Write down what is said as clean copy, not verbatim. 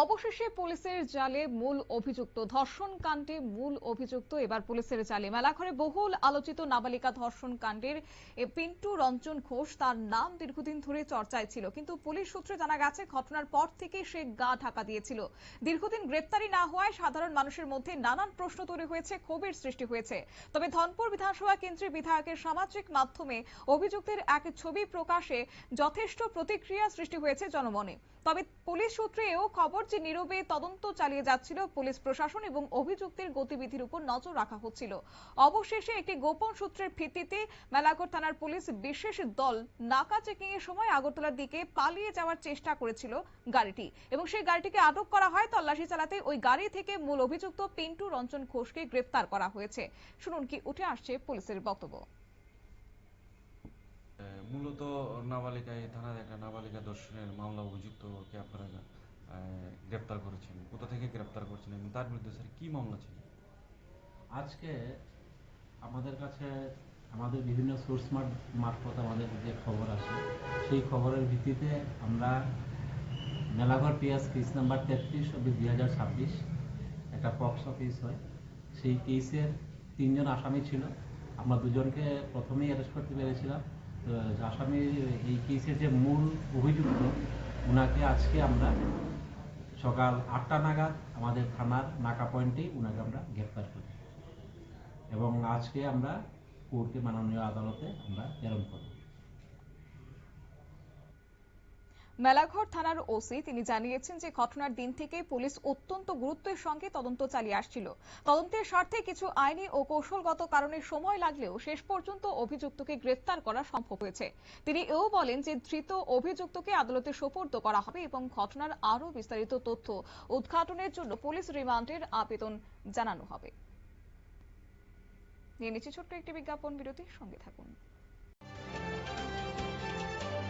অবশেষে পুলিশের জালে মূল অভিযুক্ত ধর্ষণ কাণ্ডে মূল অভিযুক্ত এবার পুলিশের জালে মেলাঘরে বহুল আলোচিত নাবালিকা ধর্ষণ কাণ্ডের পিন্টু রঞ্জন ঘোষ তার নাম দীর্ঘদিন ধরে চর্চায় ছিল, কিন্তু পুলিশ সূত্রে জানা গেছে ঘটনার পর থেকে সে গা ঢাকা দিয়েছিল। দীর্ঘদিন গ্রেপ্তারি না হওয়ায় সাধারণ মানুষের মধ্যে নানান প্রশ্ন তৈরি হয়েছে, ক্ষোভের সৃষ্টি হয়েছে। তবে ধনপুর বিধানসভা কেন্দ্রের বিধায়কের সামাজিক মাধ্যমে অভিযুক্তের এক ছবি প্রকাশে যথেষ্ট প্রতিক্রিয়া সৃষ্টি হয়েছে জনমনে। তবে পুলিশ সূত্রে এও খবর যে নীরবে তদন্ত চালিয়ে যাচ্ছিল পুলিশ প্রশাসন এবং অভিযুক্তের গতিবিধির উপর নজর রাখা হচ্ছিল। অবশেষে একটি গোপন সূত্রের ভিত্তিতে মেলাঘর থানার পুলিশ বিশেষ দল নাকা চেকিং এর সময় আগরতলার দিকে পালিয়ে যাওয়ার চেষ্টা করেছিল গাড়িটি, এবং সেই গাড়িটিকে আটক করা হয়। তল্লাশি চালাতে ওই গাড়ি থেকে মূল অভিযুক্ত পিন্টু রঞ্জন ঘোষকে গ্রেফতার করা হয়েছে। শুনুন কি উঠে আসছে পুলিশের বক্তব্য। মূলত নাবালিকায় থানার একটা নাবালিকা ধর্ষণের মামলা অভিযুক্তকে আপনারা গ্রেপ্তার করেছেন, কোথা থেকে গ্রেপ্তার করছেন এবং তার বিরুদ্ধে স্যার কি মামলা ছিল? আজকে আমাদের কাছে আমাদের বিভিন্ন সোর্স মারফত আমাদের যে খবর আসে, সেই খবরের ভিত্তিতে আমরা মেলাঘর পিএস কেস নাম্বার 33/2026 একটা পক্সো কেস হয়। সেই কেসের 3 জন আসামি ছিল। আমরা 2 জনকে প্রথমেই অ্যারেস্ট করতে পেরেছিলাম। তো আসামি এই কেসের যে মূল অভিযুক্ত, ওনাকে আজকে আমরা সকাল 8টা নাগাদ আমাদের থানার নাকা পয়েন্টেই ওনাকে আমরা গ্রেপ্তার করি এবং আজকে আমরা কোর্টে মাননীয় আদালতে আমরা প্রেরণ করি। মেলাঘর থানার ওসি তিনি জানিয়েছেন যে ঘটনার দিন থেকে পুলিশ অত্যন্ত গুরুত্বের সঙ্গে তদন্ত চালিয়ে আসছিল। তদন্তের স্বার্থে কিছু আইনি ও কৌশলগত কারণে সময় লাগলেও শেষ পর্যন্ত অভিযুক্তকে গ্রেফতার করা সম্ভব হয়েছে। তিনি এও বলেন যে ধৃত অভিযুক্তকে আদালতে সোপর্দ করা হবে এবং ঘটনার আরও বিস্তারিত তথ্য উদ্ঘাটনের জন্য পুলিশ রিমান্ডের আবেদন জানানো হবে। নিয়ে নিচ্ছি ছোট্ট একটি বিজ্ঞাপন বিরতি, সঙ্গে থাকুন।